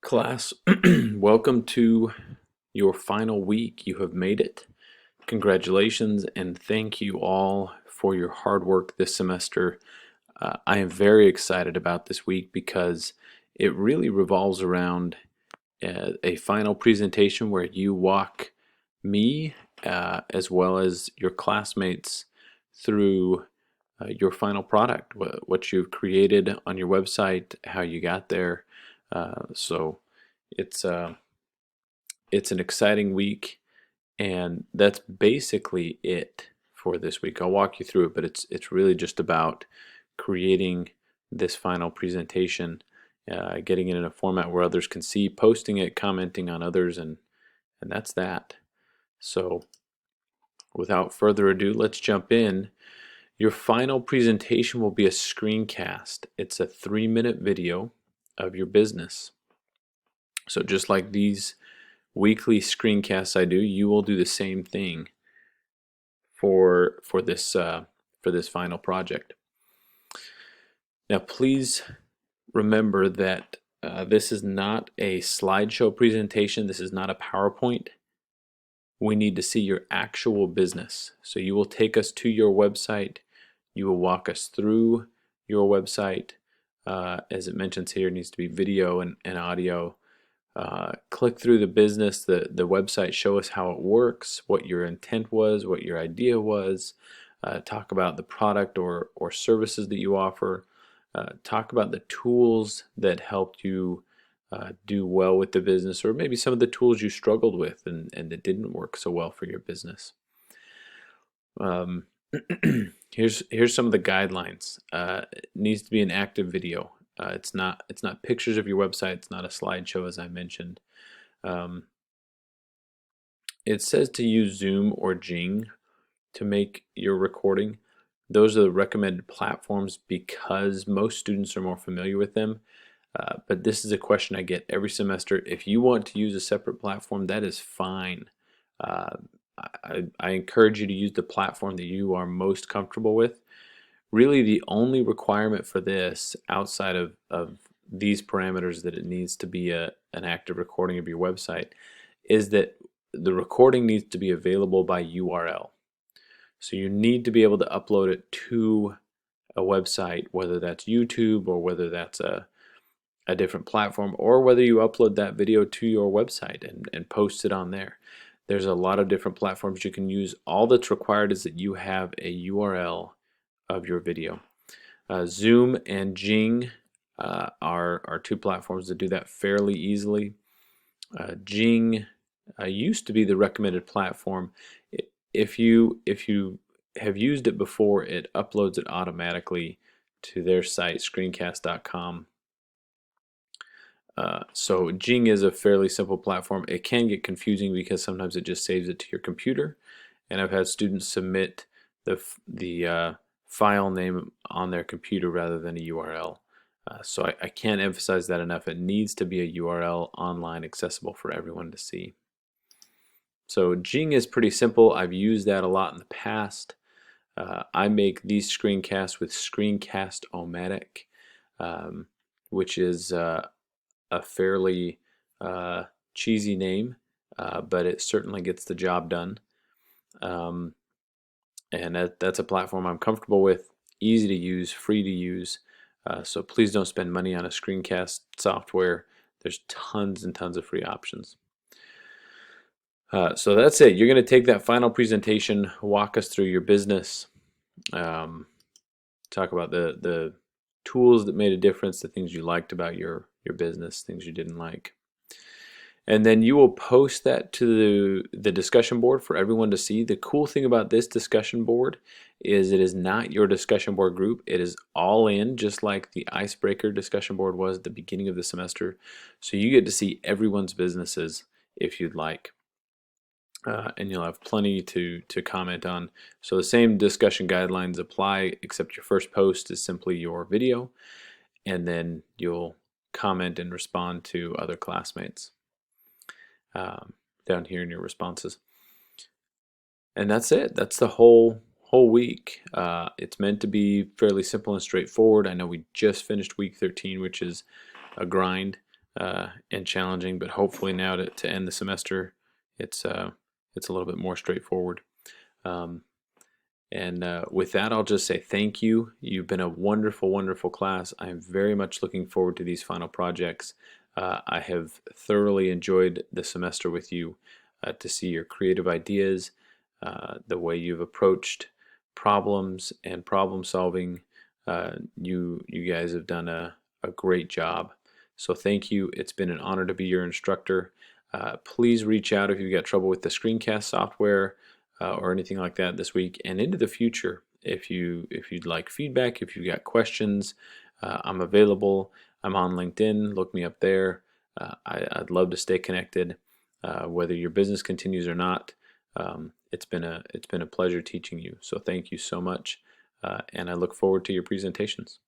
Class, welcome to your final week. You have made it. Congratulations and thank you all for your hard work this semester. I am very excited about this week because it really revolves around a final presentation where you walk me as well as your classmates through your final product, what you've created on your website, how you got there. So it's an exciting week, and that's basically it for this week. I'll walk you through it, but it's really just about creating this final presentation, getting it in a format where others can see, posting it, commenting on others, and that's that. So without further ado, let's jump in. Your final presentation will be a screencast. It's a 3-minute video of your business. So just like these weekly screencasts I do, you will do the same thing for this final project. Now, please remember that this is not a slideshow presentation. This is not a PowerPoint. We need to see your actual business. So you will take us to your website. You will walk us through your website. As it mentions here, it needs to be video and audio. Click through the business, the website, show us how it works, what your intent was, what your idea was, talk about the product or services that you offer, talk about the tools that helped you do well with the business, or maybe some of the tools you struggled with and that didn't work so well for your business. Here's some of the guidelines. It needs to be an active video. It's not pictures of your website. It's not a slideshow, as I mentioned. It says to use Zoom or Jing to make your recording. Those are the recommended platforms because most students are more familiar with them. But this is a question I get every semester. If you want to use a separate platform, that is fine. I encourage you to use the platform that you are most comfortable with. Really, the only requirement for this, outside of these parameters, that it needs to be an active recording of your website, is that the recording needs to be available by URL. So you need to be able to upload it to a website, whether that's YouTube or whether that's a different platform, or whether you upload that video to your website and post it on there. There's a lot of different platforms you can use. All that's required is that you have a URL of your video. Zoom and Jing are two platforms that do that fairly easily. Jing used to be the recommended platform. If you have used it before, it uploads it automatically to their site, screencast.com. So Jing is a fairly simple platform. It can get confusing because sometimes it just saves it to your computer, and I've had students submit the file name on their computer rather than a URL. So I can't emphasize that enough. It needs to be a URL online, accessible for everyone to see. So Jing is pretty simple. I've used that a lot in the past. I make these screencasts with Screencast-O-Matic, which is a fairly cheesy name, but it certainly gets the job done. And that's a platform I'm comfortable with, easy to use, free to use. So please don't spend money on a screencast software. There's tons and tons of free options. So that's it. You're going to take that final presentation, walk us through your business, talk about the tools that made a difference, the things you liked about your business, things you didn't like. And then you will post that to the discussion board for everyone to see. The cool thing about this discussion board is it is not your discussion board group. It is all in, just like the icebreaker discussion board was at the beginning of the semester. So you get to see everyone's businesses if you'd like. And you'll have plenty to comment on. So the same discussion guidelines apply, except your first post is simply your video, and then you'll comment and respond to other classmates down here in your responses. And that's it. That's the whole week. It's meant to be fairly simple and straightforward. I know we just finished week 13, which is a grind. and challenging, but hopefully now to end the semester, it's a little bit more straightforward. Um, and with that, I'll just say thank you. You've been a wonderful, wonderful class. I am very much looking forward to these final projects. I have thoroughly enjoyed the semester with you, to see your creative ideas, the way you've approached problems and problem solving. You guys have done a great job. So thank you. It's been an honor to be your instructor. Please reach out if you've got trouble with the screencast software, or anything like that this week and into the future. If you'd like feedback, if you've got questions, I'm available. I'm on LinkedIn. Look me up there. I'd love to stay connected, whether your business continues or not. It's been a pleasure teaching you. So thank you so much, and I look forward to your presentations.